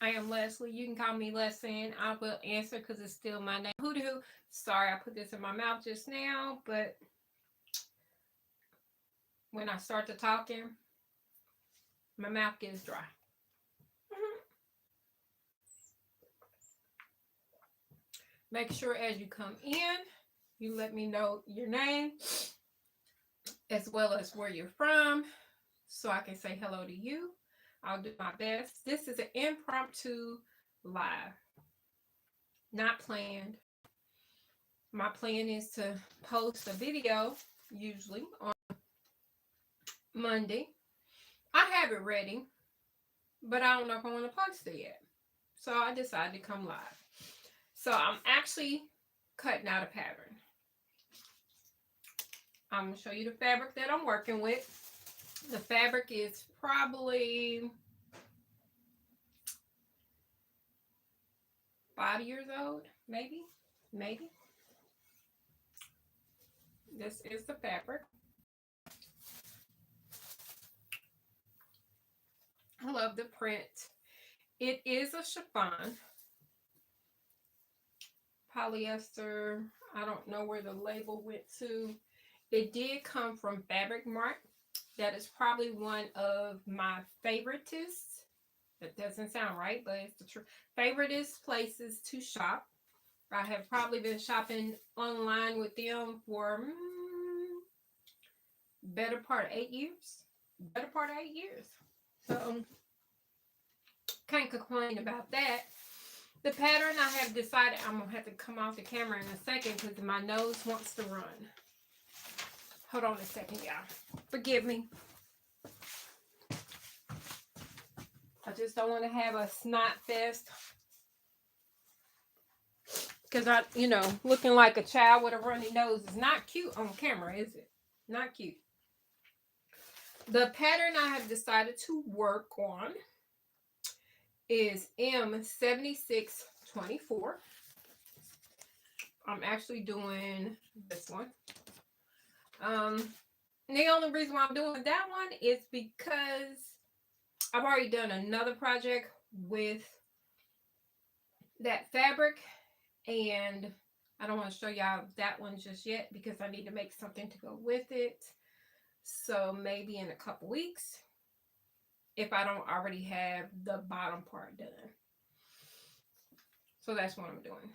I am Leslie. You can call me LesAnn. I will answer because it's still my name. Hoo. Sorry, I put this in my mouth just now, but when I start to talking, my mouth gets dry. Make sure as you come in, you let me know your name as well as where you're from so I can say hello to you. I'll do my best. This is an impromptu live, not planned. My plan is to post a video usually on Monday. I have it ready, but I don't know if I want to post it yet. So I decided to come live. So I'm actually cutting out a pattern. I'm going to show you the fabric that I'm working with. The fabric is probably 5 years old, maybe. This is the fabric. I love the print. It is a chiffon. Polyester. I don't know where the label went to. It did come from Fabric Mart. That is probably one of my favoritist. That doesn't sound right, but it's the truth. Favoritist places to shop. I have probably been shopping online with them for better part of 8 years. So can't complain about that. The pattern I have decided, I'm going to have to come off the camera in a second because my nose wants to run. Hold on a second, y'all. Forgive me. I just don't want to have a snot fest. Because looking like a child with a runny nose is not cute on camera, is it? Not cute. The pattern I have decided to work on is M7624. I'm actually doing this one. The only reason why I'm doing that one is because I've already done another project with that fabric, and I don't want to show y'all that one just yet because I need to make something to go with it. So maybe in a couple weeks, if I don't already have the bottom part done. So that's what I'm doing.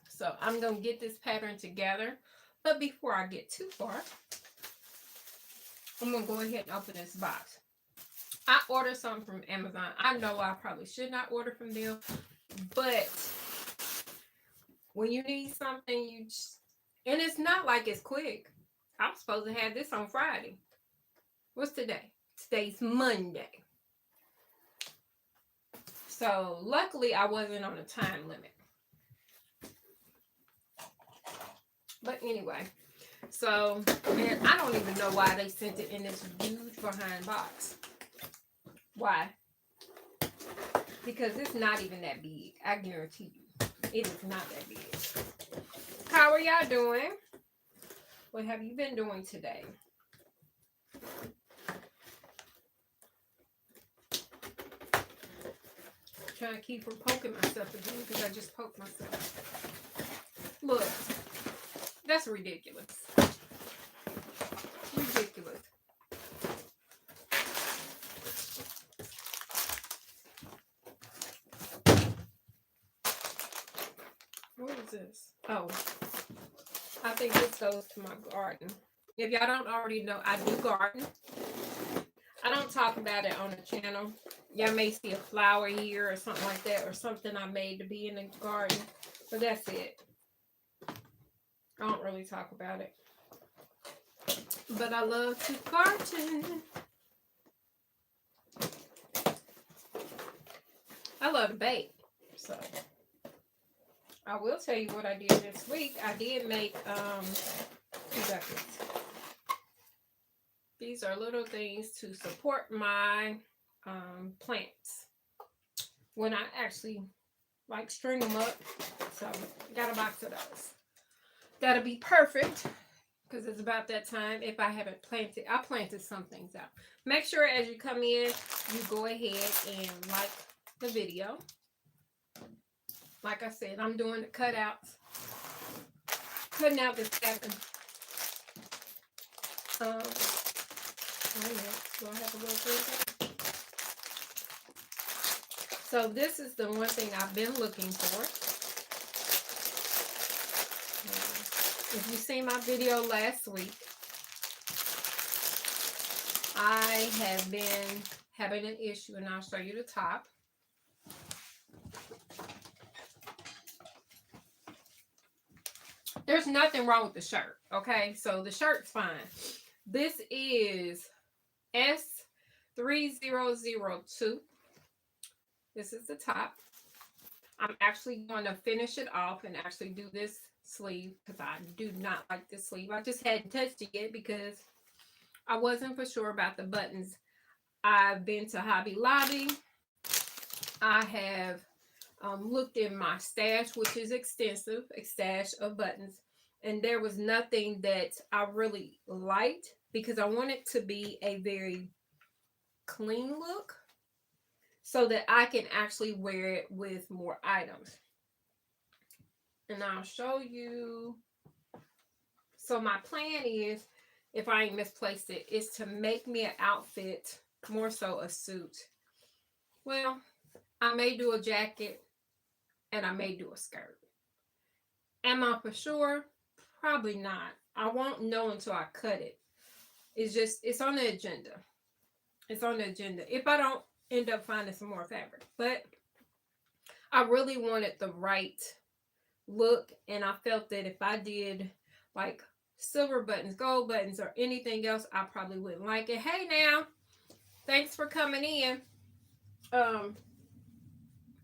So I'm going to get this pattern together. But before I get too far, I'm going to go ahead and open this box. I ordered something from Amazon. I know I probably should not order from them. But when you need something, and it's not like it's quick. I'm supposed to have this on Friday. What's today? Today's Monday. So luckily I wasn't on a time limit. But anyway, so, and I don't even know why they sent it in this huge behind box. Why? Because it's not even that big. I guarantee you. It is not that big. How are y'all doing? What have you been doing today? Trying to keep from poking myself again because I just poked myself. Look, that's ridiculous. Ridiculous. What is this? Oh, I think this goes to my garden. If y'all don't already know, I do garden. I don't talk about it on the channel. Y'all may see a flower here or something like that, or something I made to be in the garden. But that's it. I don't really talk about it. But I love to garden. I love to bake. So I will tell you what I did this week. I did make two buckets. These are little things to support my plants when I actually like string them up. So I got a box of those. That'll be perfect because it's about that time. If I haven't planted, I planted some things out. Make sure as you come in, you go ahead and like the video. Like I said, I'm doing the cutouts, cutting out the seven. Wait a minute, do I have a little thing? So this is the one thing I've been looking for. If you seen my video last week, I have been having an issue, and I'll show you the top. There's nothing wrong with the shirt, okay? So the shirt's fine. This is S3002. This is the top. I'm actually going to finish it off and actually do this sleeve because I do not like this sleeve. I just hadn't touched it yet because I wasn't for sure about the buttons. I've been to Hobby Lobby. I have looked in my stash, which is extensive, a stash of buttons, and there was nothing that I really liked because I want it to be a very clean look so that I can actually wear it with more items. And I'll show you. So my plan is, if I ain't misplaced it, is to make me an outfit, more so a suit. Well, I may do a jacket and I may do a skirt. Am I for sure? Probably not. I won't know until I cut it. It's on the agenda. It's on the agenda. If I don't end up finding some more fabric. But I really wanted the right look, and I felt that if I did like silver buttons, gold buttons, or anything else, I probably wouldn't like it. Hey now, thanks for coming in.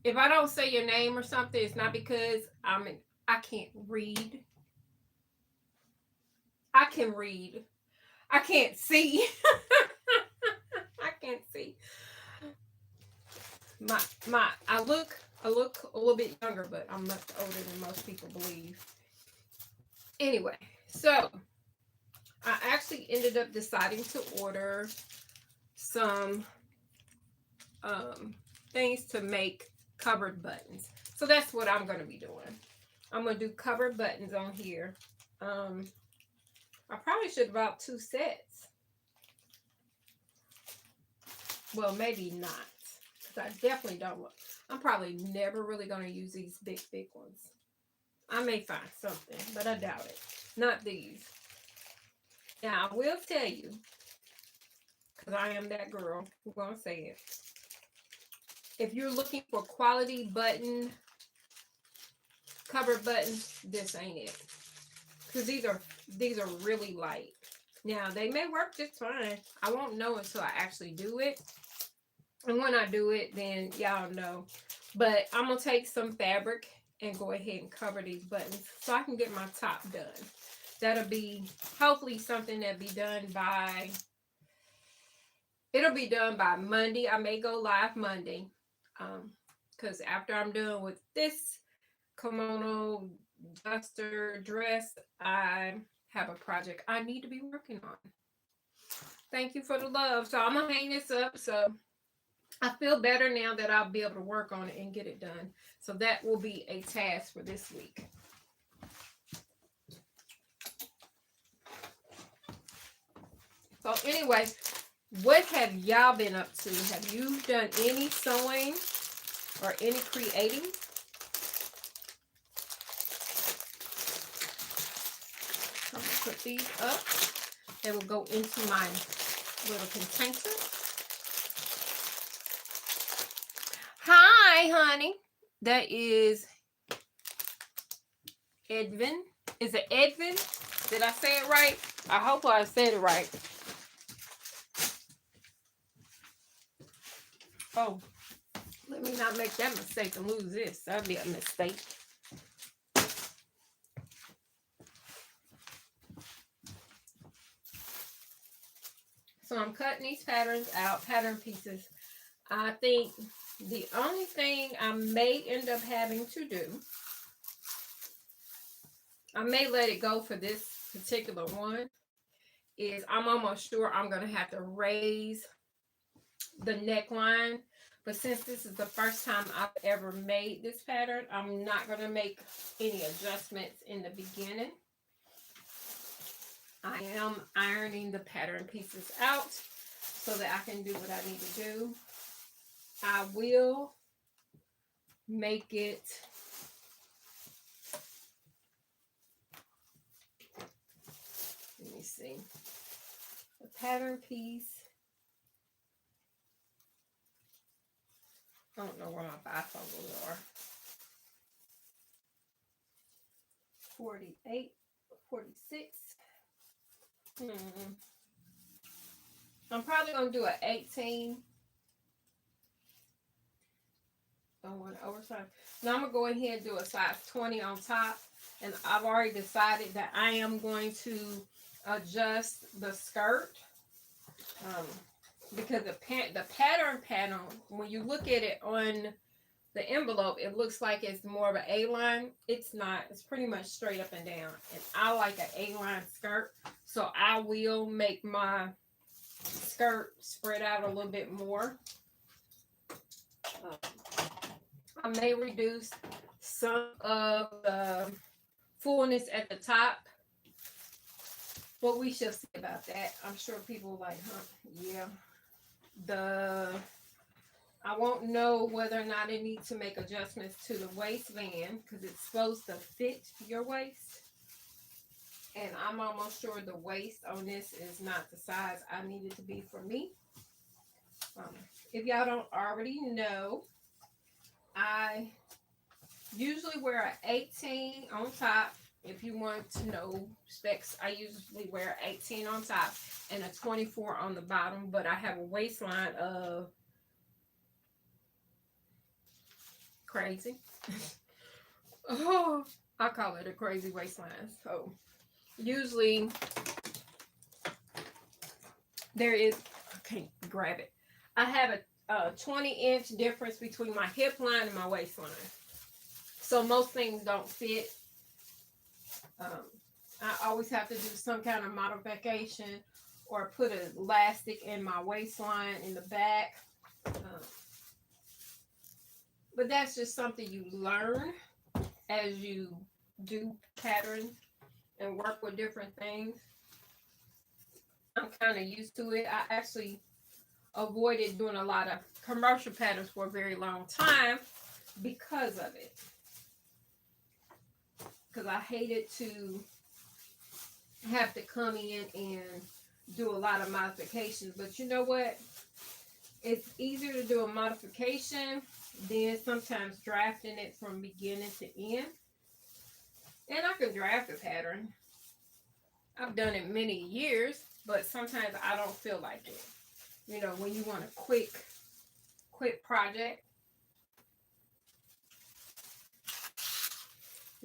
If I don't say your name or something, it's not because I can't read. I can read. I can't see. I can't see. I look a little bit younger, but I'm much older than most people believe. Anyway, so I actually ended up deciding to order some things to make covered buttons. So that's what I'm going to be doing. I'm going to do covered buttons on here. I probably should have bought 2 sets. Well, maybe not. Because I definitely don't want. I'm probably never really going to use these big ones. I may find something, but I doubt it. Not these. Now, I will tell you, because I am that girl who's going to say it. If you're looking for quality button, cover buttons, this ain't it. Because these are really light. Now, they may work just fine. I won't know until I actually do it. And when I do it, then y'all know. But I'm going to take some fabric and go ahead and cover these buttons so I can get my top done. That'll be hopefully something that'll be done by, it'll be done by Monday. I may go live Monday. Because after I'm done with this kimono duster dress, I have a project I need to be working on. Thank you for the love. So I'm going to hang this up. So I feel better now that I'll be able to work on it and get it done. So that will be a task for this week. So anyway, what have y'all been up to? Have you done any sewing or any creating? I'm going to put these up. They will go into my little container. Hi, honey. That is Edvin. Is it Edvin? Did I say it right? I hope I said it right. Oh, let me not make that mistake and lose this. That'd be a mistake. So I'm cutting these patterns out, pattern pieces. I think the only thing I may end up having to do, I may let it go for this particular one is I'm almost sure I'm going to have to raise the neckline. But since this is the first time I've ever made this pattern, I'm not going to make any adjustments in the beginning. I am ironing the pattern pieces out so that I can do what I need to do. I will make it let me see. The pattern piece. I don't know where my bifocals are. 48, 46. I'm probably going to do an 18. Don't want to oversize. Now I'm going to go ahead and do a size 20 on top. And I've already decided that I am going to adjust the skirt. Because the pattern panel, when you look at it on the envelope, it looks like it's more of an A-line. It's not. It's pretty much straight up and down. And I like an A-line skirt. So I will make my skirt spread out a little bit more. I may reduce some of the fullness at the top. But we shall see about that. I'm sure people are like, huh, yeah. I won't know whether or not I need to make adjustments to the waistband because it's supposed to fit your waist. And I'm almost sure the waist on this is not the size I need it to be for me. If y'all don't already know, I usually wear an 18 on top. If you want to know specs, I usually wear 18 on top and a 24 on the bottom, but I have a waistline of crazy. Oh, I call it a crazy waistline. So usually there is, I can't grab it. I have a 20-inch difference between my hip line and my waistline. So most things don't fit. I always have to do some kind of modification or put an elastic in my waistline in the back. But that's just something you learn as you do patterns and work with different things. I'm kind of used to it. I actually avoided doing a lot of commercial patterns for a very long time because of it. Because I hated to have to come in and do a lot of modifications. But you know what? It's easier to do a modification than sometimes drafting it from beginning to end. And I can draft a pattern. I've done it many years, but sometimes I don't feel like it. You know, when you want a quick project.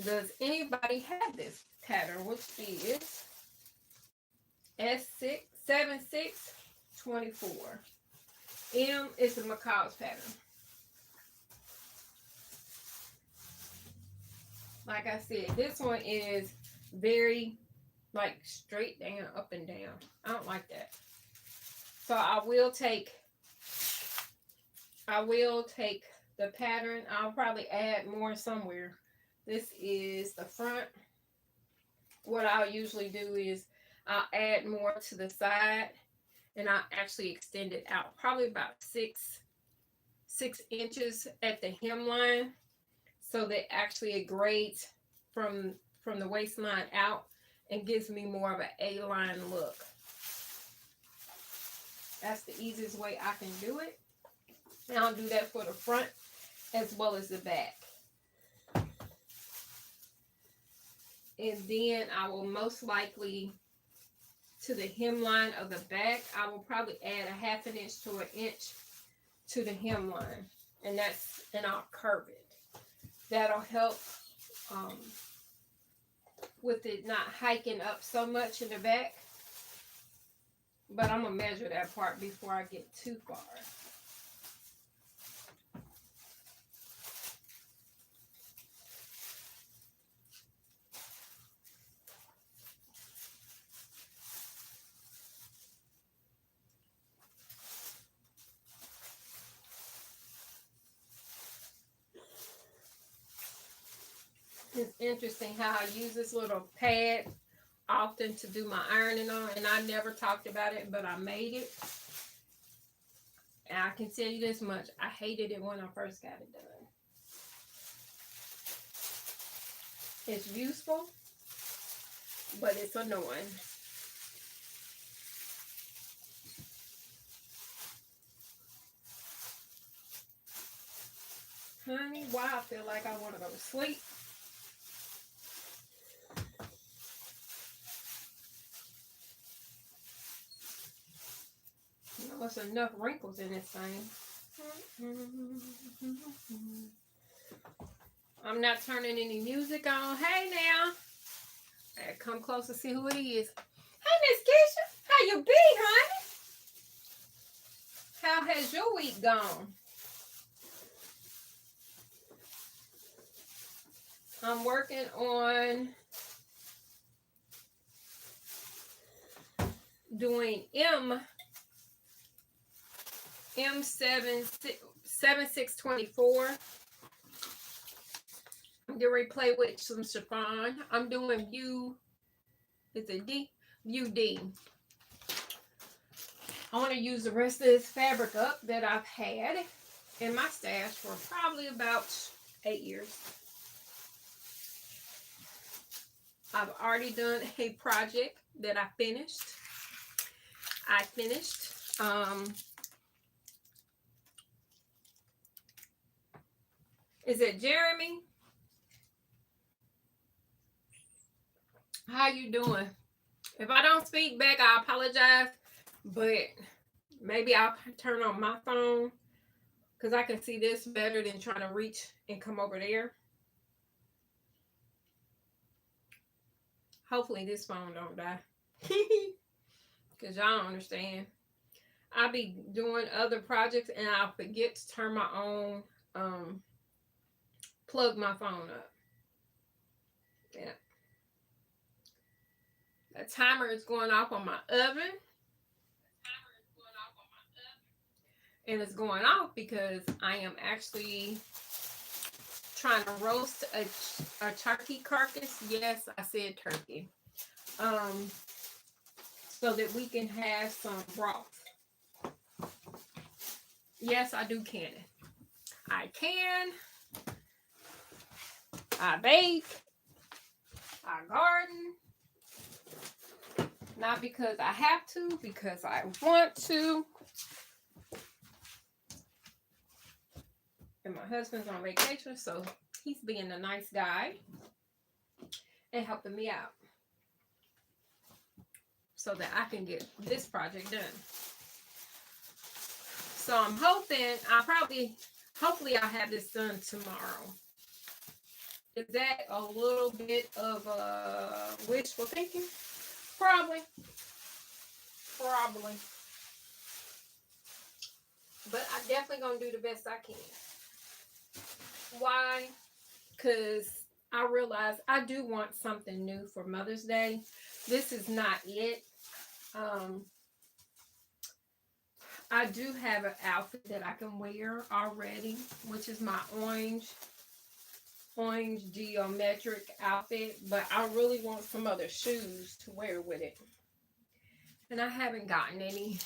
Does anybody have this pattern, which is S6, 7624. M is the McCall's pattern. Like I said, this one is very like straight down, up and down. I don't like that. So I will take the pattern. I'll probably add more somewhere. This is the front. What I'll usually do is I'll add more to the side and I'll actually extend it out probably about 6 inches at the hemline so that actually it grades from the waistline out and gives me more of an A-line look. That's the easiest way I can do it. And I'll do that for the front as well as the back. And then I will most likely, to the hemline of the back, I will probably add a 1/2 inch to 1 inch to the hemline. And I'll curve it. That'll help with it not hiking up so much in the back. But I'm going to measure that part before I get too far. It's interesting how I use this little pad often to do my ironing on, and I never talked about it, but I made it. And I can tell you this much, I hated it when I first got it done. It's useful, but it's annoying. Honey, why I feel like I want to go to sleep. You know, there's enough wrinkles in this thing. I'm not turning any music on. Hey now. Hey, come close to see who it is. Hey, Miss Keisha. How you be, honey? How has your week gone? I'm working on doing M7624. I'm getting ready to play with some chiffon. I'm doing View, is it D? View D. I want to use the rest of this fabric up that I've had in my stash for probably about 8 years. I've already done a project that I finished. Is it Jeremy? How you doing? If I don't speak back, I apologize, but maybe I'll turn on my phone because I can see this better than trying to reach and come over there. Hopefully this phone don't die. Because y'all don't understand. I'll be doing other projects and I'll forget to turn my own, plug my phone up. Yeah. The timer is going off on my oven. And it's going off because I am actually trying to roast a turkey carcass. Yes, I said turkey. So that we can have some broth. Yes, I do can it. I can. I bake. I garden. Not because I have to, because I want to. And my husband's on vacation, so he's being a nice guy and helping me out so that I can get this project done. So I'm hoping hopefully I'll have this done tomorrow. Is that a little bit of wishful thinking? Probably. But I'm definitely going to do the best I can. Why? Because I realize I do want something new for Mother's Day. This is not it. I do have an outfit that I can wear already, which is my orange geometric outfit, but I really want some other shoes to wear with it. And I haven't gotten any.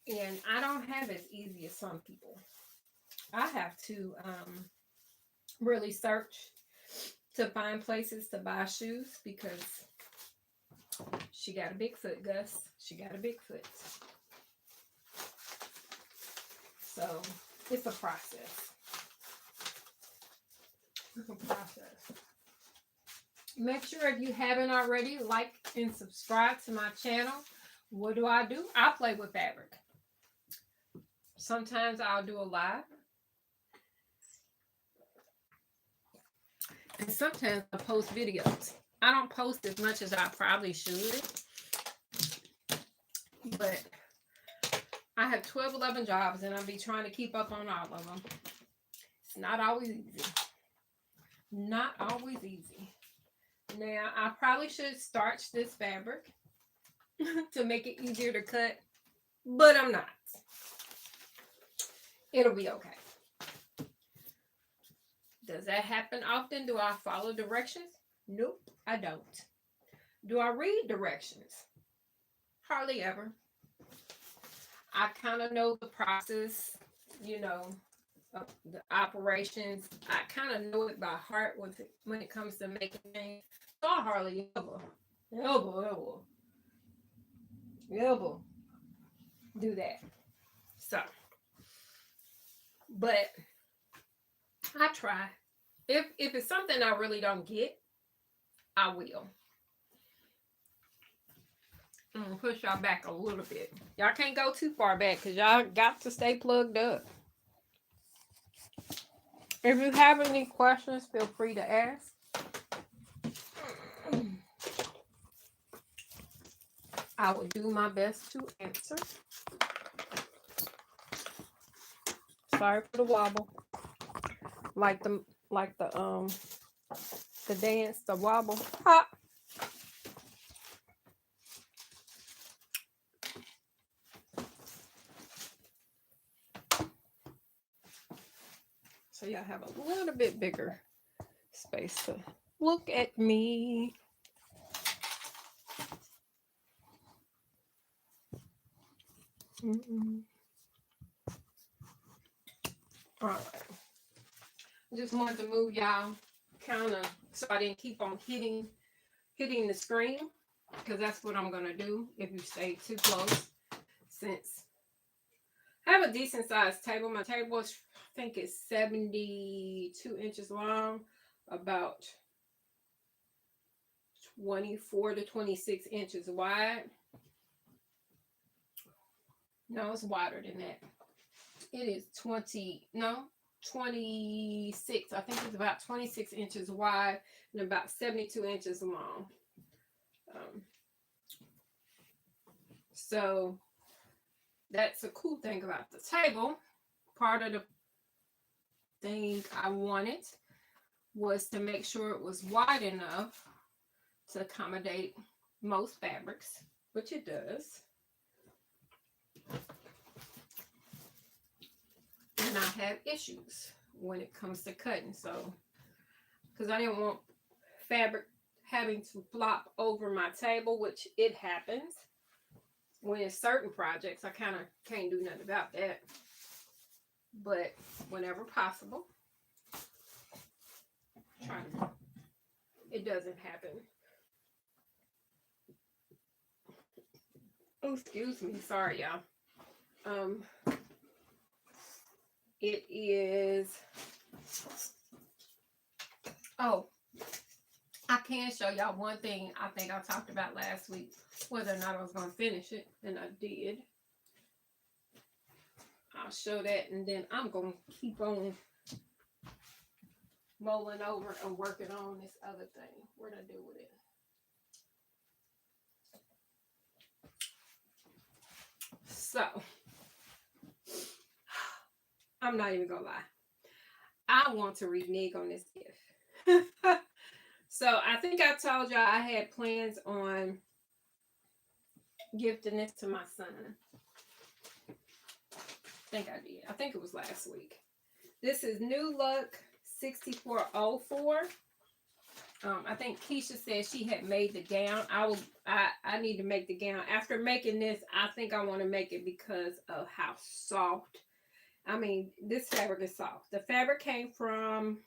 And I don't have as easy as some people. I have to really search to find places to buy shoes because she got a big foot, Gus. She got a big foot. So it's a process. Make sure if you haven't already, like and subscribe to my channel. What do? I play with fabric. Sometimes I'll do a live. And sometimes I post videos. I don't post as much as I probably should. But I have 12, 11 jobs and I'll be trying to keep up on all of them. It's not always easy. Not always easy. Now, I probably should starch this fabric to make it easier to cut, but I'm not. It'll be okay. Does that happen often? Do I follow directions? Nope, I don't. Do I read directions? Hardly ever. I kind of know the process, you know, of the operations. I kind of know it by heart when it comes to making things. So I hardly ever do that. So, but I try. If it's something I really don't get, I will. I'm gonna push y'all back a little bit. Y'all can't go too far back because y'all got to stay plugged up. If you have any questions, feel free to ask. I will do my best to answer. Sorry for the wobble. Like the the dance, the wobble. Hop. So y'all have a little bit bigger space to look at me. All right. Just wanted to move y'all kind of so I didn't keep on hitting the screen, because that's what I'm gonna do if you stay too close. Since I have a decent sized table, my table is, I think it's 72 inches long, about 24 to 26 inches wide. No, it's wider than that. It is 26. I think it's about 26 inches wide and about 72 inches long. So that's a cool thing about the table. Part of the thing I wanted was to make sure it was wide enough to accommodate most fabrics, which it does. And I have issues when it comes to cutting, so because I didn't want fabric having to flop over my table, which it happens when it's certain projects. I kind of can't do nothing about that, but whenever possible, it doesn't happen. Oh, excuse me, sorry y'all. It is, oh, I can show y'all one thing I think I talked about last week, whether or not I was going to finish it, and I did. I'll show that, and then I'm going to keep on mulling over and working on this other thing. What did I do with it? So, I'm not even going to lie. I want to renege on this gift. So, I think I told y'all I had plans on gifting this to my son. I think I did. I think it was last week. This is New Look 6404. I think Keisha said she had made the gown. I need to make the gown. After making this, I think I want to make it because of how soft. I mean, this fabric is soft. The fabric came from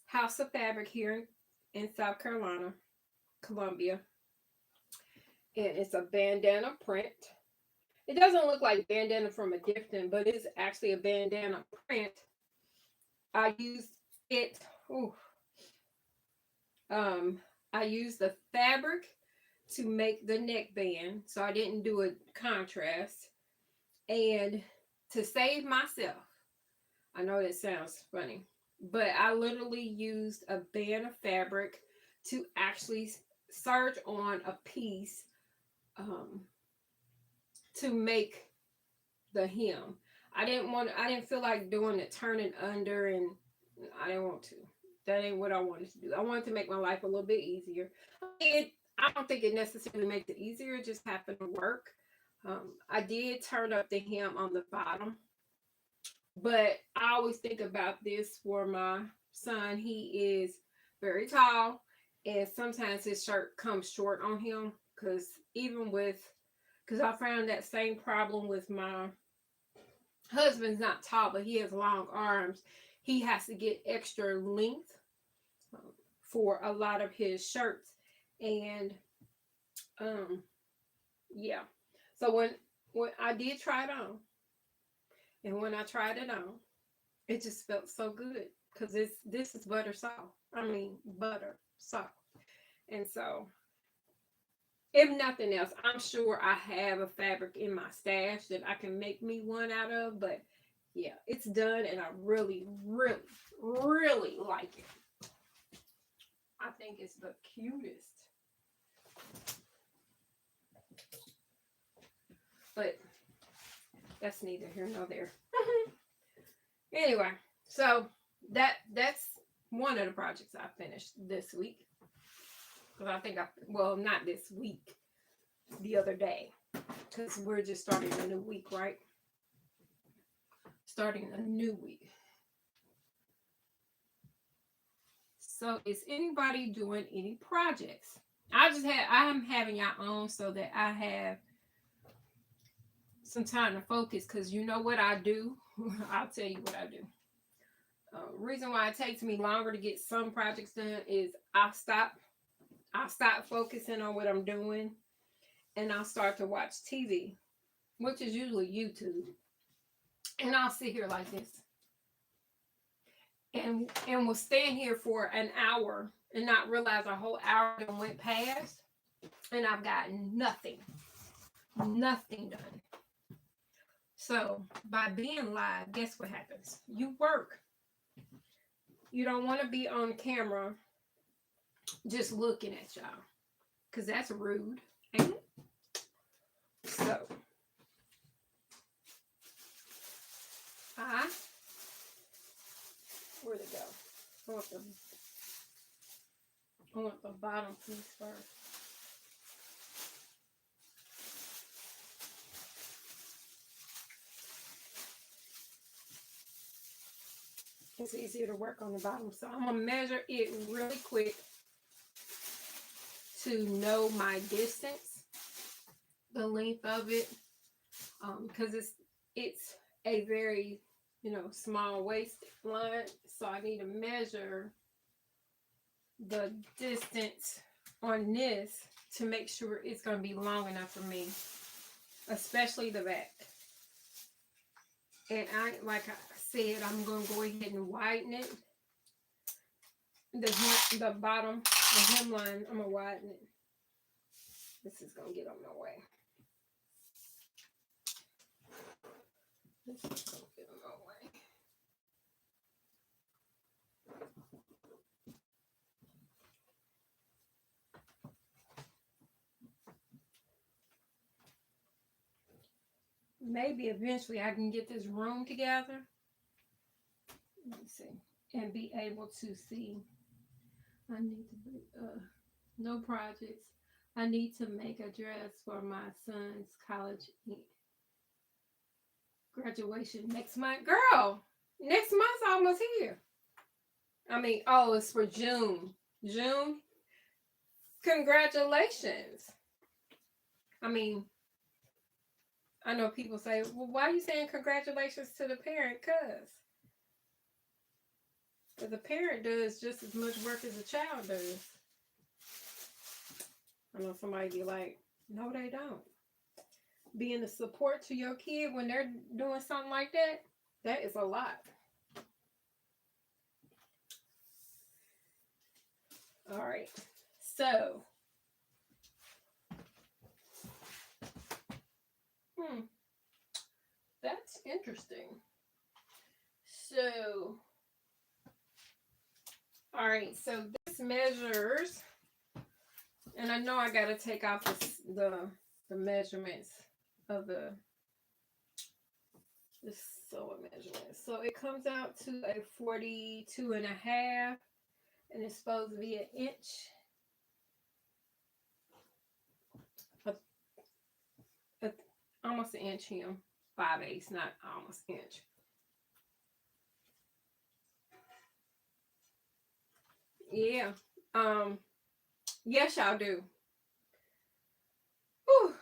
House of Fabric here in South Carolina, Columbia. And it's a bandana print. It doesn't look like bandana from a gifting, but it's actually a bandana print. I used it. Ooh, I used the fabric to make the neckband, so I didn't do a contrast. And to save myself, I know that sounds funny, but I literally used a band of fabric to actually serge on a piece to make the hem. I didn't feel like doing it turning under, and I didn't want to. That ain't what I wanted to do. I wanted to make my life a little bit easier. I don't think it necessarily makes it easier. It just happened to work. I did turn up the hem on the bottom, but I always think about this for my son. He is very tall, and sometimes his shirt comes short on him. Because I found that same problem with my husband's not tall, but he has long arms. He has to get extra length for a lot of his shirts, and um, yeah. So when I did try it on, and when I tried it on, it just felt so good because this is butter soft. I mean butter soft, and so if nothing else, I'm sure I have a fabric in my stash that I can make me one out of. But yeah, it's done, and I really, really, really like it. I think it's the cutest. But that's neither here nor there. Anyway, so that's one of the projects I finished this week. Because I think well, not this week, the other day. Because we're just starting a new week, right? Starting a new week. So is anybody doing any projects? I'm having y'all on so that I have some time to focus, because you know what I do. I'll tell you what I do. Reason why it takes me longer to get some projects done is I stop focusing on what I'm doing, and I'll start to watch TV, which is usually YouTube, and I'll sit here like this and will stand here for an hour and not realize a whole hour went past, and I've gotten nothing done. So by being live, guess what happens? You work. You don't want to be on camera just looking at y'all, because that's rude, ain't it? So where'd it go? I want the bottom piece first. It's easier to work on the bottom. So I'm going to measure it really quick to know my distance, the length of it, because it's a very, small waist line. So I need to measure the distance on this to make sure it's going to be long enough for me, especially the back. And like I said, I'm going to go ahead and widen it. The bottom, the hemline, I'm going to widen it. This is going to get on my way. This is going to get on my way. Maybe eventually I can get this room together. Let me see. And be able to see. I need to be, no projects. I need to make a dress for my son's college graduation next month. Girl, next month's almost here. It's for June. June? Congratulations. I know people say, well, why are you saying congratulations to the parent? Because the parent does just as much work as a child does. I know somebody be like, no, they don't. Being a support to your kid when they're doing something like that, that is a lot. All right. So, that's interesting. So, all right. So this measures, and I know I got to take off the measurements of the sewing measurements. So it comes out to a 42 and a half, and it's supposed to be an inch. Almost an inch here, 5/8, not almost an inch. Yes, y'all do. Whew.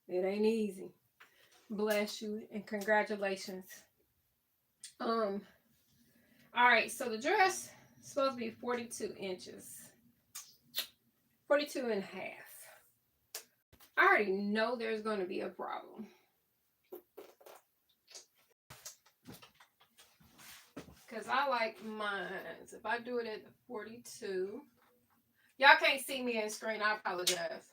It ain't easy. Bless you and congratulations. Um, all right, so the dress is supposed to be 42 inches. 42 and a half. I already know there's going to be a problem. Because I like mine. If I do it at the 42. Y'all can't see me on screen. I apologize.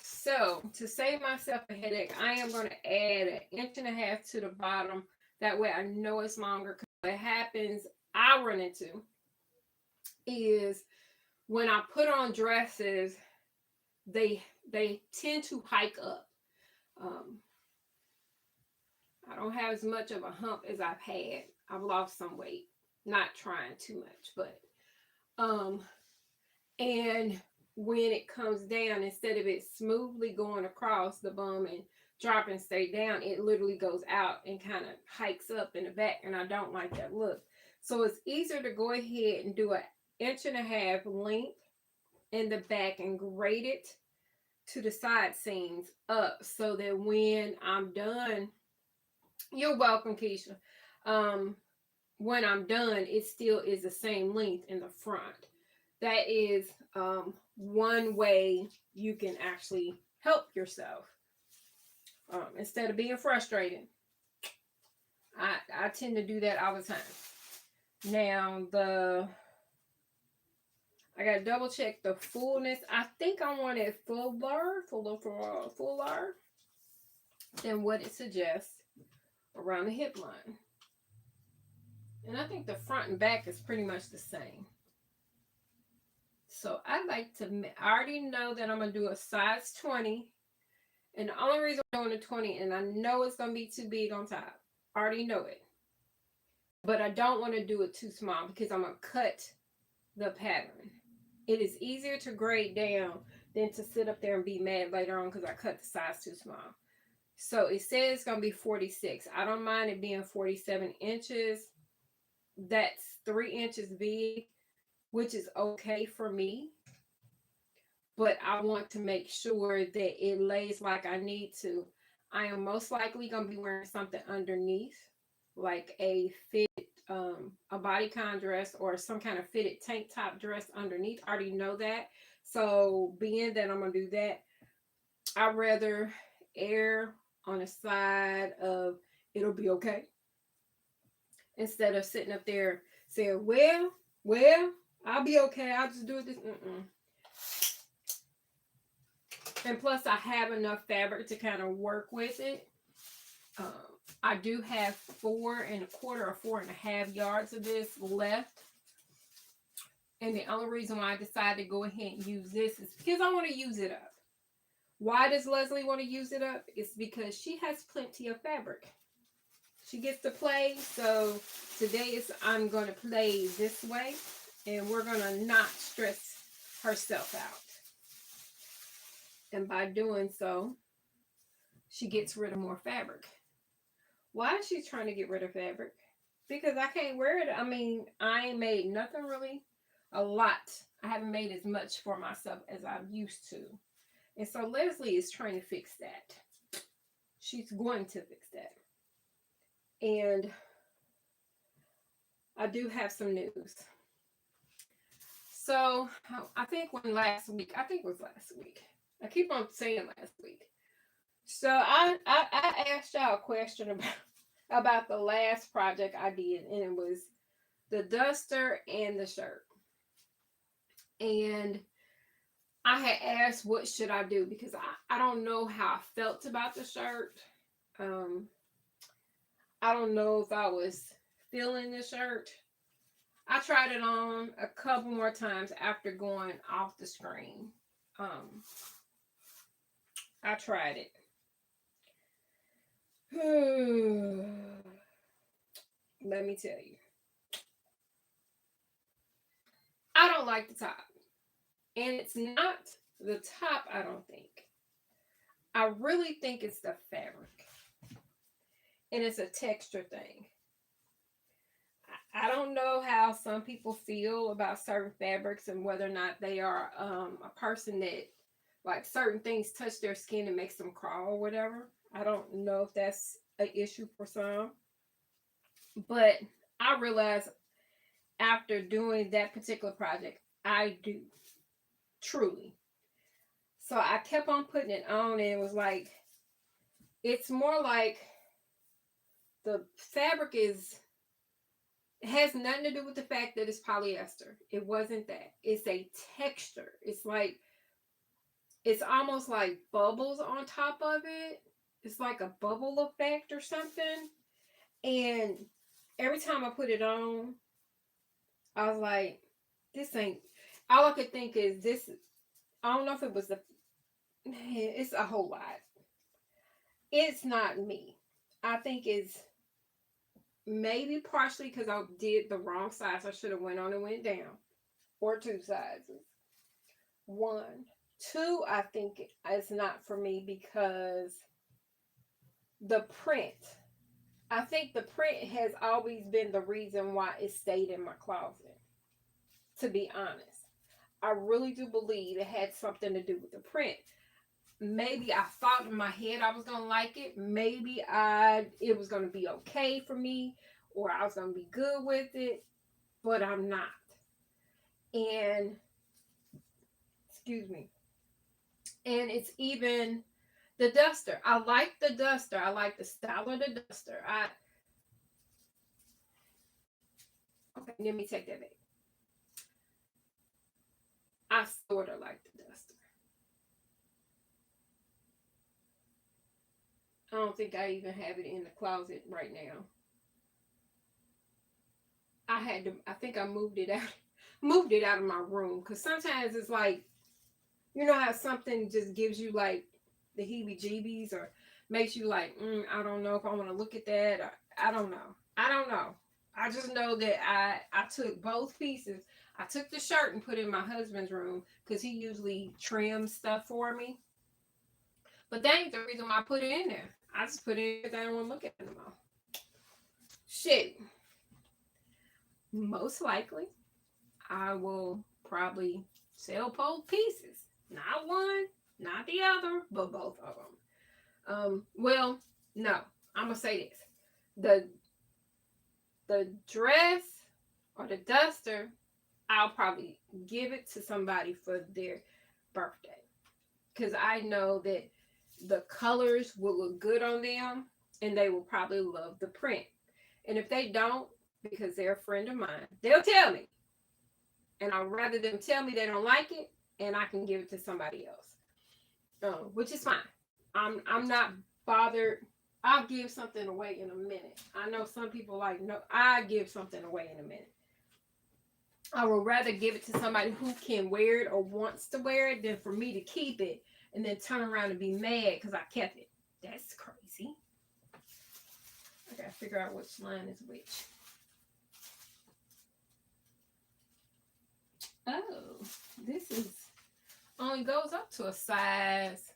So, to save myself a headache, I am going to add an inch and a half to the bottom. That way I know it's longer. Because what happens, I run into, is when I put on dresses, they tend to hike up. Um, I don't have as much of a hump as I've had. I've lost some weight. Not trying too much, but and when it comes down, instead of it smoothly going across the bum and dropping straight down, it literally goes out and kind of hikes up in the back, and I don't like that look. So it's easier to go ahead and do an inch and a half length in the back and grade it to the side seams up, so that when I'm done, you're welcome, Keisha. When I'm done, it still is the same length in the front. That is one way you can actually help yourself instead of being frustrated. I tend to do that all the time. Now I gotta double check the fullness. I think I want it fuller than what it suggests around the hip line. And I think the front and back is pretty much the same. So I like to, I already know that I'm going to do a size 20. And the only reason I'm doing a 20, and I know it's going to be too big on top. I already know it. But I don't want to do it too small because I'm going to cut the pattern. It is easier to grade down than to sit up there and be mad later on because I cut the size too small. So it says it's going to be 46. I don't mind it being 47 inches. That's 3 inches big, which is okay for me. But I want to make sure that it lays like I need to. I am most likely going to be wearing something underneath, like a fit, a bodycon dress or some kind of fitted tank top dress underneath. I already know that. So being that I'm going to do that, I'd rather err on the side of it'll be okay, instead of sitting up there saying, well, I'll be okay. I'll just do it this. And plus, I have enough fabric to kind of work with it. I do have 4 1/4 or 4.5 yards of this left. And the only reason why I decided to go ahead and use this is because I want to use it up. Why does Leslie want to use it up? It's because she has plenty of fabric. She gets to play. So today I'm going to play this way. And we're going to not stress herself out. And by doing so, she gets rid of more fabric. Why is she trying to get rid of fabric? Because I can't wear it. I mean, I ain't made nothing really a lot. I haven't made as much for myself as I used to. And so Leslie is trying to fix that. She's going to fix that. And I do have some news. So I think it was last week. I keep on saying last week. So I asked y'all a question about the last project I did, and it was the duster and the shirt. And I had asked what should I do because I don't know how I felt about the shirt. I don't know if I was feeling the shirt. I tried it on a couple more times after going off the screen. I tried it. Let me tell you. I don't like the top. And it's not the top, I don't think. I really think it's the fabric. And it's a texture thing. I don't know how some people feel about certain fabrics and whether or not they are a person that like certain things touch their skin and makes them crawl or whatever. I don't know if that's an issue for some, but I realized after doing that particular project, I do truly. So I kept on putting it on, and it was like it's more like the fabric is has nothing to do with the fact that it's polyester. It wasn't that. It's a texture. It's like it's almost like bubbles on top of it. It's like a bubble effect or something. And every time I put it on, I was like, this ain't all I could think is this. I don't know if it was the it's a whole lot. It's not me. I think it's maybe partially because I did the wrong size. I should have went on and went down. Or two sizes. One. Two, I think it's not for me because the print. I think the print has always been the reason why it stayed in my closet. To be honest, I really do believe it had something to do with the print. Maybe I thought in my head I was gonna like it. Maybe it was gonna be okay for me, or I was gonna be good with it, but I'm not. And excuse me. And it's even the duster. I like the duster. I like the style of the duster. Okay, let me take that back. I sort of like the duster. I don't think I even have it in the closet right now. I think I moved it out, moved it out of my room. Cause sometimes it's like, you know how something just gives you like the heebie-jeebies or makes you like, I don't know if I want to look at that. Or, I don't know. I don't know. I just know that I took both pieces. I took the shirt and put it in my husband's room because he usually trims stuff for me. But that ain't the reason why I put it in there. I just put it in because I don't want to look at it anymore. Shit. Most likely, I will probably sell both pieces. Not one, not the other, but both of them. Well, no. I'm gonna say this: the dress or the duster, I'll probably give it to somebody for their birthday because I know that the colors will look good on them, and they will probably love the print. And if they don't, because they're a friend of mine, they'll tell me, and I'd rather them tell me they don't like it, and I can give it to somebody else, which is fine. I'm not bothered. I'll give something away in a minute. I know some people like no. I give something away in a minute. I would rather give it to somebody who can wear it or wants to wear it than for me to keep it and then turn around and be mad because I kept it. That's crazy. I gotta figure out which line is which. Oh, this is only goes up to a size.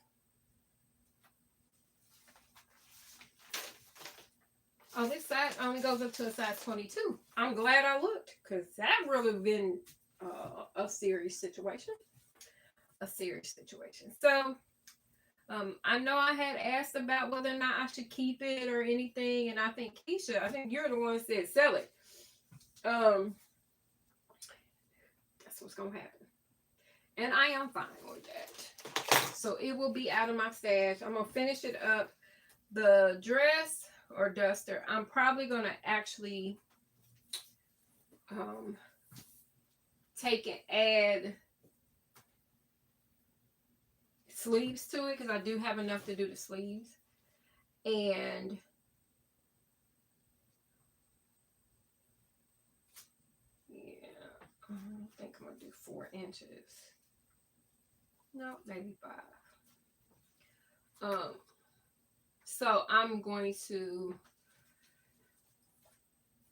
Oh, this size only goes up to a size 22. I'm glad I looked because that really been a serious situation. A serious situation. So, I know I had asked about whether or not I should keep it or anything, and I think Keisha, I think you're the one that said sell it. That's what's gonna happen, and I am fine with that. So it will be out of my stash. I'm gonna finish it up. The dress or duster, I'm probably gonna actually take and add sleeves to it because I do have enough to do the sleeves. And yeah, I think I'm gonna do 4 inches. No, maybe 5. So I'm going to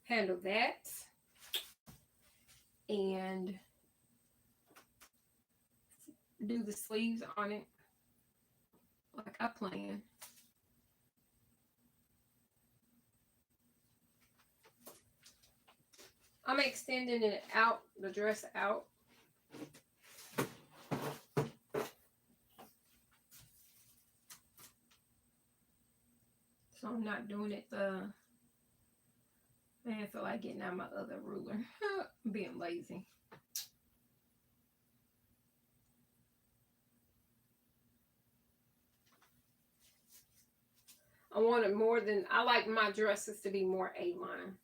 handle that and do the sleeves on it like I planned. I'm extending it out, the dress out. So I'm not doing it man, I feel like getting out my other ruler. Being lazy. I want it more than, I like my dresses to be more A-line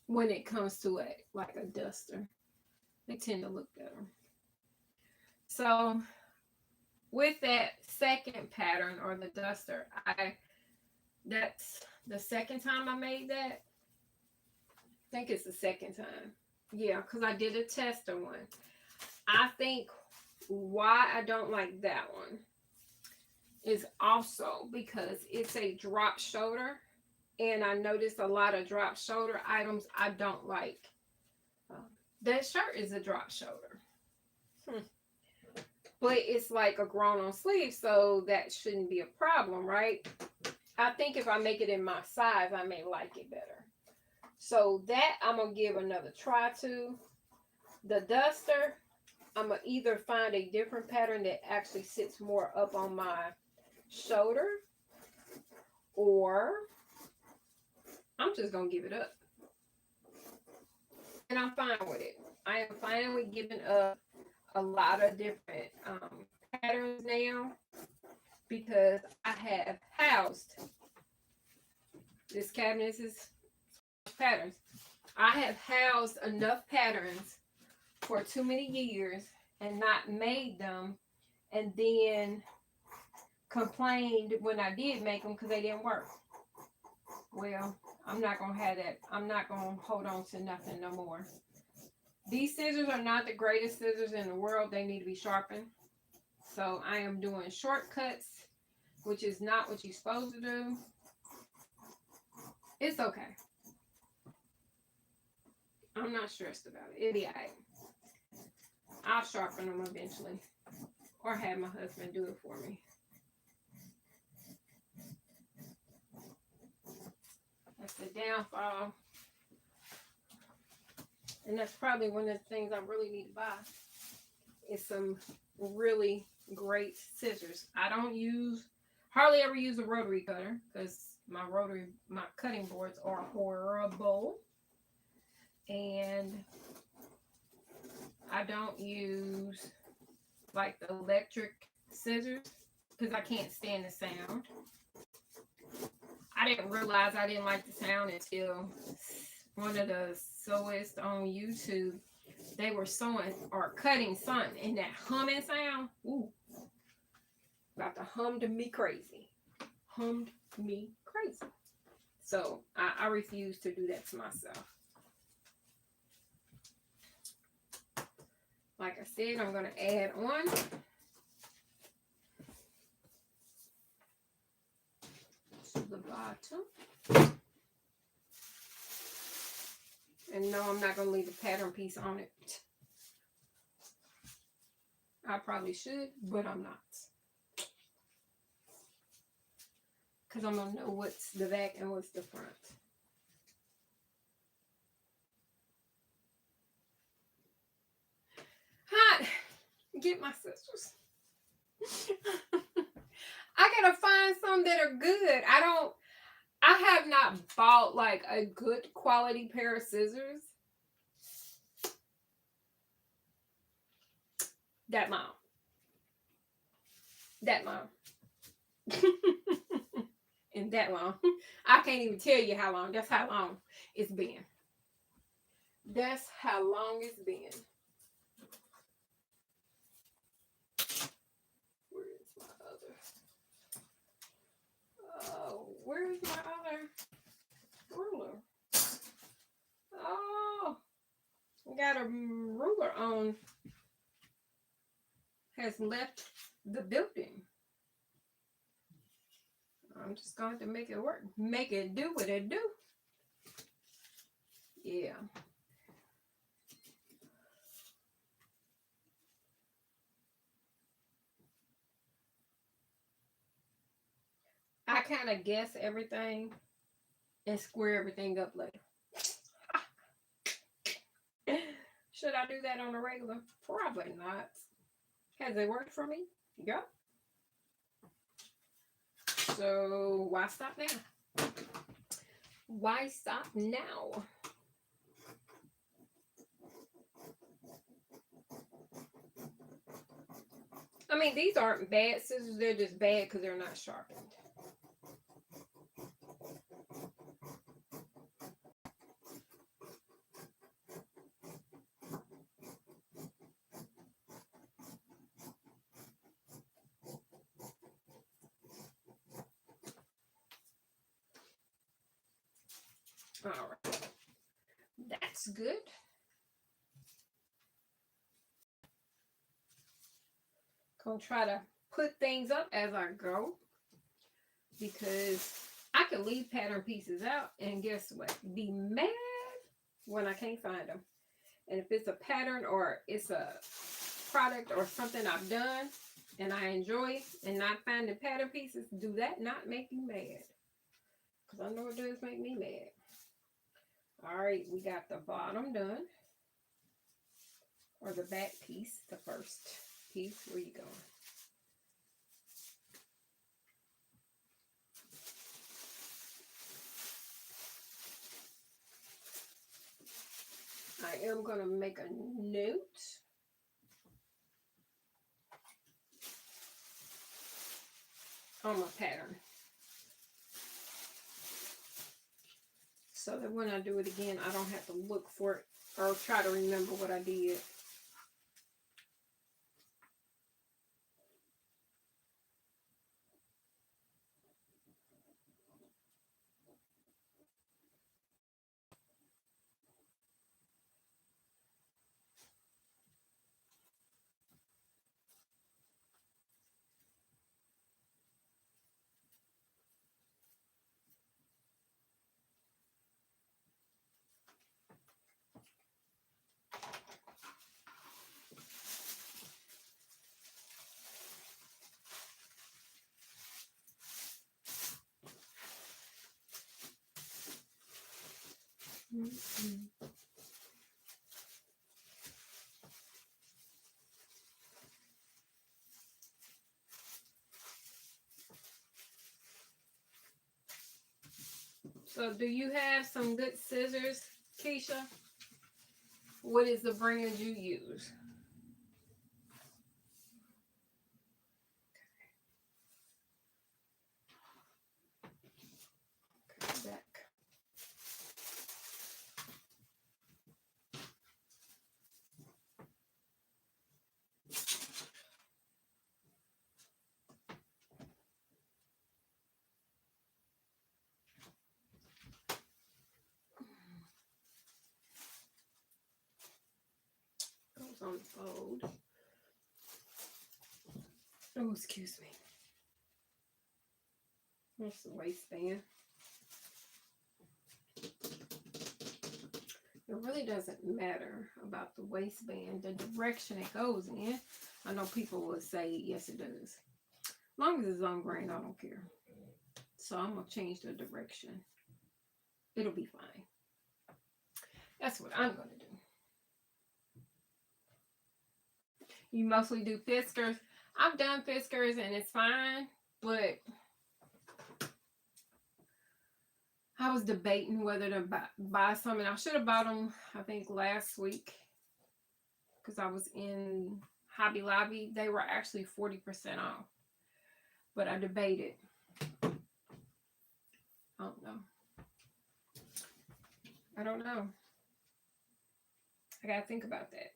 when it comes to it, like a duster. They tend to look better. So with that second pattern or the duster, that's the second time I made that. I think it's the second time. Yeah, because I did a tester one. I think why I don't like that one is also because it's a drop shoulder, and I noticed a lot of drop shoulder items I don't like. That shirt is a drop shoulder. But it's like a grown on sleeve, so that shouldn't be a problem, right? I think if I make it in my size, I may like it better. So that I'm going to give another try to. The duster, I'm going to either find a different pattern that actually sits more up on my shoulder, or I'm just going to give it up. And I'm fine with it. I am fine with giving up a lot of different patterns now, because I have housed, this cabinet is patterns. I have housed enough patterns for too many years and not made them, and then complained when I did make them because they didn't work. Well, I'm not going to have that. I'm not going to hold on to nothing no more. These scissors are not the greatest scissors in the world. They need to be sharpened. So I am doing shortcuts, which is not what you're supposed to do. It's okay. I'm not stressed about it. It'll be all right. I'll sharpen them eventually, or have my husband do it for me. That's the downfall. And that's probably one of the things I really need to buy, is some really great scissors. I don't hardly ever use a rotary cutter, because my cutting boards are horrible. And I don't use like the electric scissors because I can't stand the sound. I didn't realize I didn't like the sound until one of the sewists on YouTube, they were sewing or cutting something, and that humming sound, ooh, about to hummed me crazy. Hummed me crazy. So I refuse to do that to myself. Like I said, I'm going to add on to the bottom. And no, I'm not going to leave the pattern piece on it. I probably should, but I'm not. Because I'm going to know what's the back and what's the front. Hot. Get my scissors. I got to find some that are good. I have not bought like a good quality pair of scissors that long. And that long. I can't even tell you how long. That's how long it's been. That's how long it's been. Where's my other? Oh, where's my other ruler? Oh, we got a ruler on. Has left the building. I'm just going to make it work. Make it do what it do. Yeah. I kind of guess everything and square everything up later. Should I do that on a regular? Probably not. Has it worked for me? Yeah. So why stop now? Why stop now? I mean, these aren't bad scissors. They're just bad because they're not sharpened. All right. That's good. Gonna try to put things up as I go because I could leave pattern pieces out and guess what? Be mad when I can't find them. And if it's a pattern or it's a product or something I've done and I enjoy and not finding pattern pieces, do that not make you mad? Because I know it does make me mad. All right, we got the bottom done. Or the back piece, the first piece. Where you going? I am going to make a note. On my pattern. So that when I do it again, I don't have to look for it or try to remember what I did. Mm-hmm. So do you have some good scissors, Keisha? What is the brand you use? Back. Goes on the fold. Oh, excuse me. That's the waistband. It really doesn't matter about the waistband, the direction it goes in. I know people will say, yes, it does. As long as it's on grain, I don't care. So I'm going to change the direction. It'll be fine. That's what I'm going to do. You mostly do Fiskars. I've done Fiskars and it's fine, but I was debating whether to buy some, and I should have bought them, I think, last week because I was in Hobby Lobby. They were actually 40% off, but I debated. I don't know. I don't know. I got to think about that.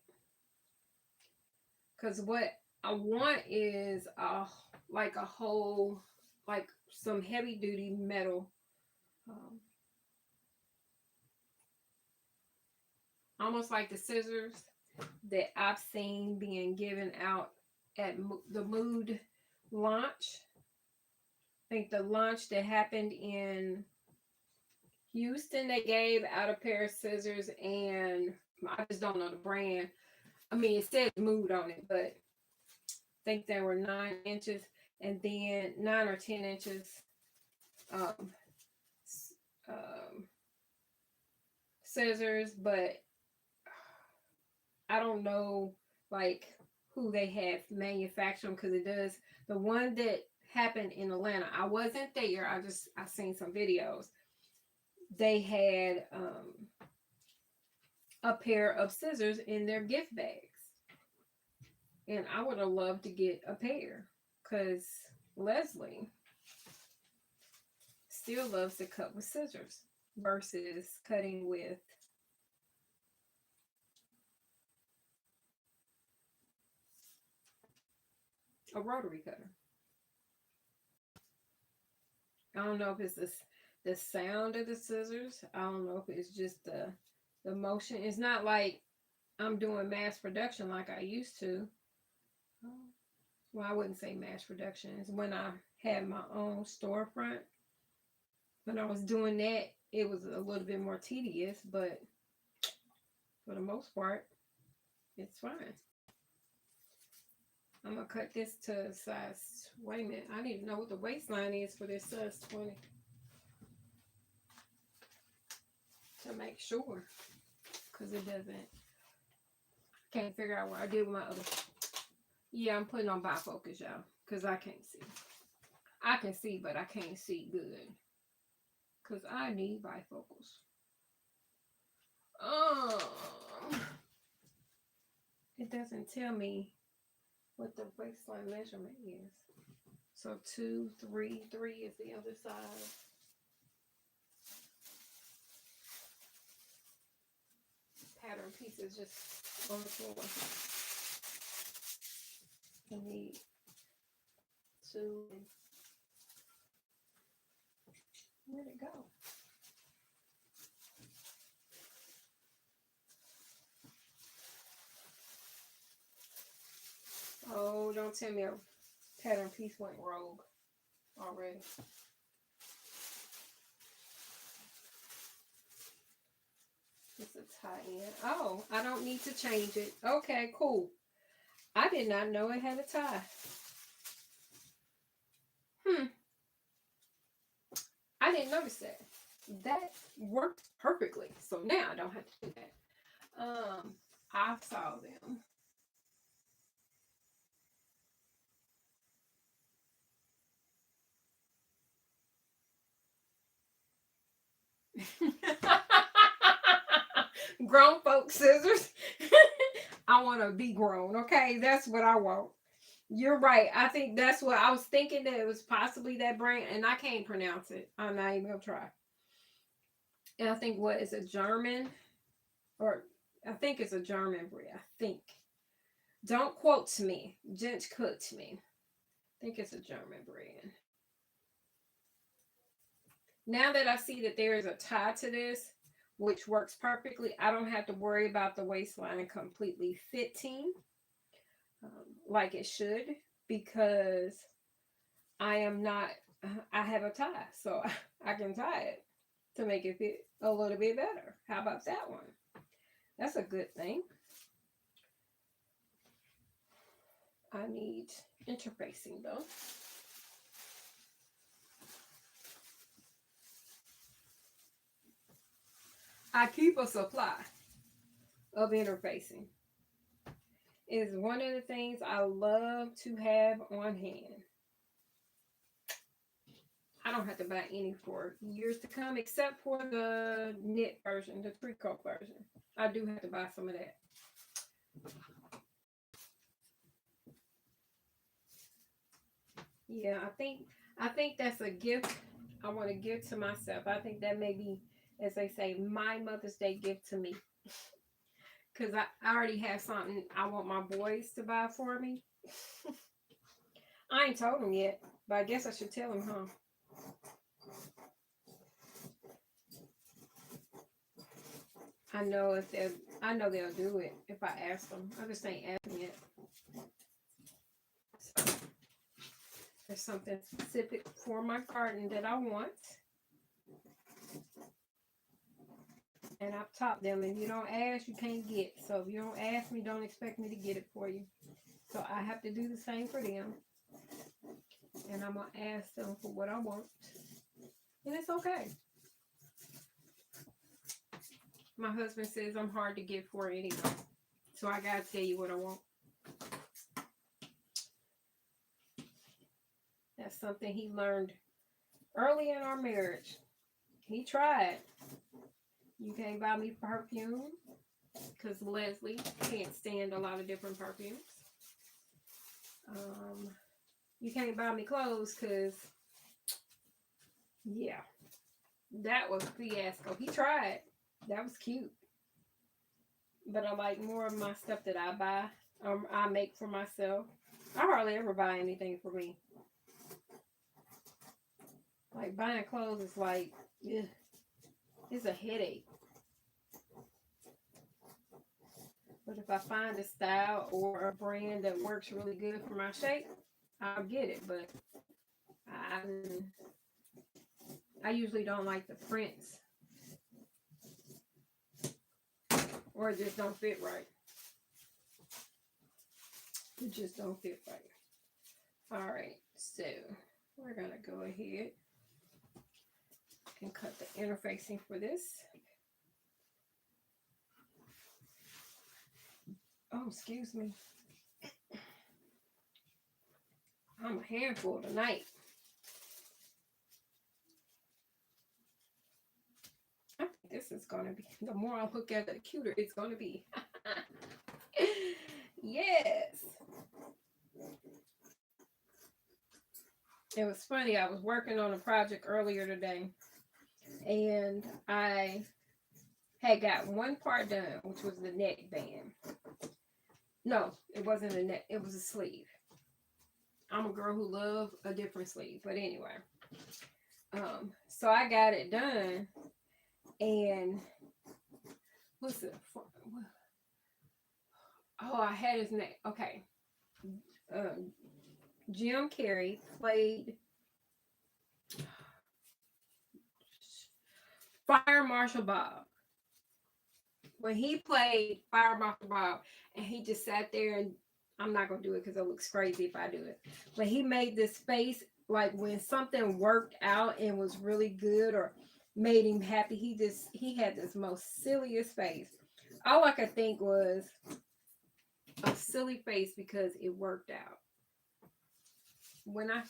Because what I want is like a whole, like some heavy duty metal. Almost like the scissors that I've seen being given out at the Mood launch. I think the launch that happened in Houston, they gave out a pair of scissors, and I just don't know the brand. I mean, it says Mood on it, but I think they were 9 inches, and then 9 or 10 inches um, scissors, but I don't know like who they have manufactured because it does. The one that happened in Atlanta, I wasn't there. I seen some videos. They had a pair of scissors in their gift bags, and I would have loved to get a pair because Leslie still loves to cut with scissors versus cutting with a rotary cutter. I don't know if it's the sound of the scissors. I don't know if it's just the motion. It's not like I'm doing mass production like I used to. Well, I wouldn't say mass production. It's when I had my own storefront. When I was doing that, it was a little bit more tedious, but for the most part, it's fine. I'm gonna cut this to size. Wait a minute, I need to know what the waistline is for this size 20 to make sure, because it doesn't. Can't figure out what I did with my other. Yeah, I'm putting on bifocus, y'all, because I can't see. I can see, but I can't see good, because I need bifocals. It doesn't tell me what the waistline measurement is. So 2, 3, 3 is the other side. Pattern pieces just on the floor. I need 2. Where'd it go? Oh, don't tell me a pattern piece went rogue already. It's a tie in. Oh, I don't need to change it. Okay, cool. I did not know it had a tie. I didn't notice that. That worked perfectly. So now I don't have to do that. I saw them. Grown folk scissors. I want to be grown. Okay, that's what I want. You're right. I think that's what I was thinking, that it was possibly that brand, and I can't pronounce it. I'm not even gonna try. And I think what is a German, or I think it's a German brand. I think. Don't quote me. Just quote me. I think it's a German brand. Now that I see that there is a tie to this, which works perfectly, I don't have to worry about the waistline completely fitting like it should, because I am not, I have a tie, so I can tie it to make it fit a little bit better. How about that one? That's a good thing. I need interfacing though. I keep a supply of interfacing. Is one of the things I love to have on hand. I don't have to buy any for years to come, except for the knit version, the tricot version. I do have to buy some of that. Yeah, I think that's a gift I want to give to myself. I think that may be, as they say, my Mother's Day gift to me. Because I already have something I want my boys to buy for me. I ain't told them yet, but I guess I should tell them, huh? I know they'll do it if I ask them. I just ain't asked them yet. So there's something specific for my garden that I want. And I've taught them, if you don't ask, you can't get. So if you don't ask me, don't expect me to get it for you. So I have to do the same for them. And I'm going to ask them for what I want. And it's okay. My husband says I'm hard to get for anyway. So I gotta tell you what I want. That's something he learned early in our marriage. He tried. You can't buy me perfume because Leslie can't stand a lot of different perfumes. You can't buy me clothes because, yeah, that was a fiasco. He tried. That was cute. But I like more of my stuff that I buy. I make for myself. I hardly ever buy anything for me. Like buying clothes is like, ugh, it's a headache. But if I find a style or a brand that works really good for my shape, I'll get it. But I usually don't like the prints, or it just don't fit right. It just don't fit right. All right, so we're gonna go ahead and cut the interfacing for this. Oh, excuse me. I'm a handful tonight. I think this is gonna be, the more I look at it, the cuter it's gonna be. Yes. It was funny. I was working on a project earlier today, and I had got one part done, which was the neck band. No, it wasn't a neck. It was a sleeve. I'm a girl who loves a different sleeve. But anyway, so I got it done, and what's it? Oh, I had his name. Okay. Jim Carrey played Fire Marshal Bob. When he played Fire Marshal Bob, and he just sat there, and I'm not going to do it because it looks crazy if I do it. But he made this face like when something worked out and was really good or made him happy. He had this most silliest face. All I could think was a silly face because it worked out. When I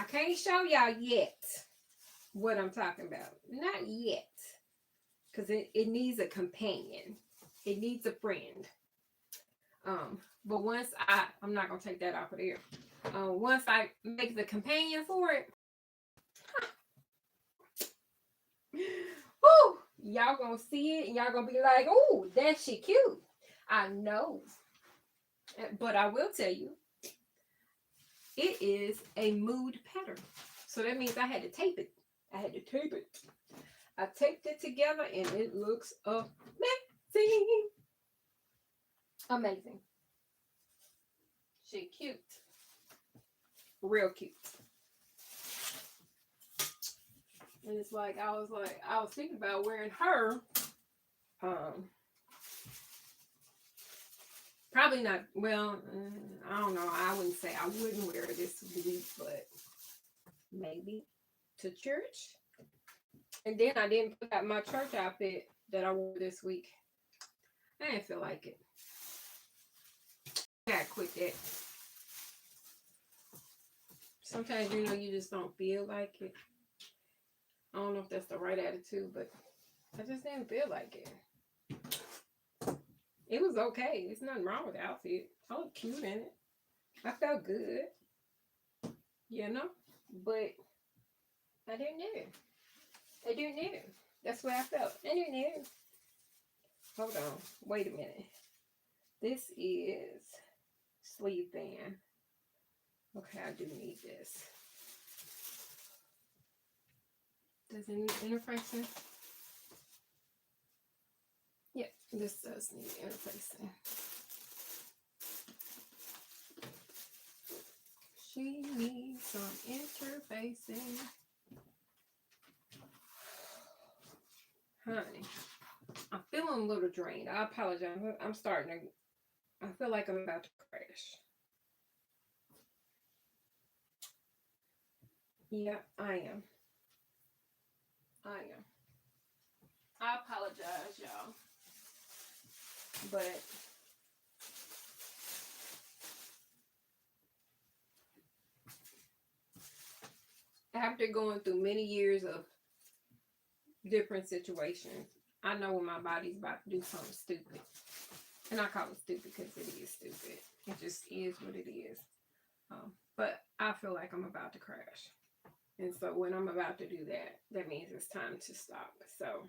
can't show y'all yet what I'm talking about. Not yet. Because it needs a companion. It needs a friend. But once I'm not going to take that off of there. Once I make the companion for it, whoo, y'all going to see it and y'all going to be like, oh, that shit cute. I know. But I will tell you, it is a mood pattern. So that means I had to tape it. I taped it together and it looks amazing. Amazing. She cute. Real cute. And it's like, I was thinking about wearing her. Probably not, well, I don't know. I wouldn't say I wouldn't wear it this week, but maybe to church. And then I didn't put out my church outfit that I wore this week. I didn't feel like it. I gotta quit that. Sometimes, you just don't feel like it. I don't know if that's the right attitude, but I just didn't feel like it. It was okay. There's nothing wrong with the outfit. I looked cute in it. I felt good. But I didn't know. I didn't know. That's what I felt. I didn't know. Hold on. Wait a minute. This is sleeve band. Okay, I do need this. Does it need interfacing? Yeah, this does need interfacing. She needs some interfacing. Honey, I'm feeling a little drained. I apologize. I feel like I'm about to crash. Yeah, I am. I apologize, y'all. But after going through many years of different situations, I know when my body's about to do something stupid. And I call it stupid because it is stupid. It just is what it is. But I feel like I'm about to crash. And so when I'm about to do that, that means it's time to stop. So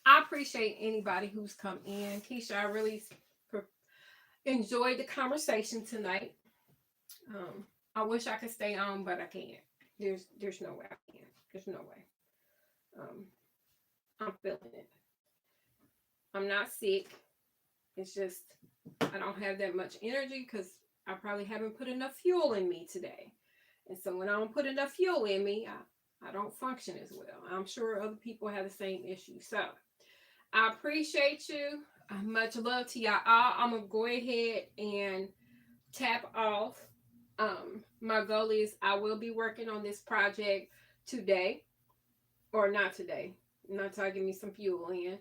I appreciate anybody who's come in. Keisha, I really enjoyed the conversation tonight. I wish I could stay on, but I can't. There's no way I can. There's no way. I'm feeling it. I'm not sick. It's just I don't have that much energy because I probably haven't put enough fuel in me today. And so when I don't put enough fuel in me, I don't function as well. I'm sure other people have the same issue. So I appreciate you. Much love to y'all all. I'm going to go ahead and tap off. My goal is I will be working on this project today. Or not today. Not until I give me some fuel in.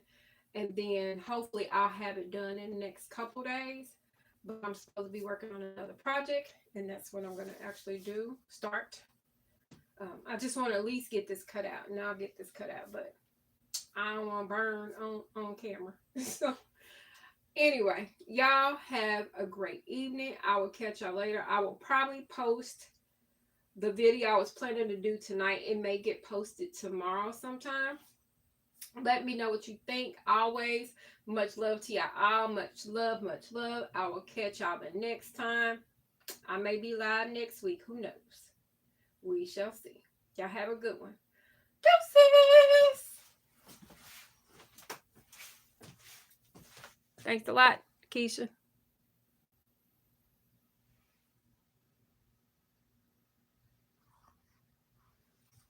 And then hopefully I'll have it done in the next couple days. But I'm supposed to be working on another project, and that's what I'm going to actually do. Start. I just want to at least get this cut out, and I'll get this cut out, but I don't want to burn on camera. So anyway, y'all have a great evening. I will catch y'all later. I will probably post the video I was planning to do tonight. It may get posted tomorrow sometime. Let me know what you think. Always, much love to y'all all. Much love, much love. I will catch y'all the next time. I may be live next week. Who knows? We shall see. Y'all have a good one. Deuces! Thanks a lot, Keisha.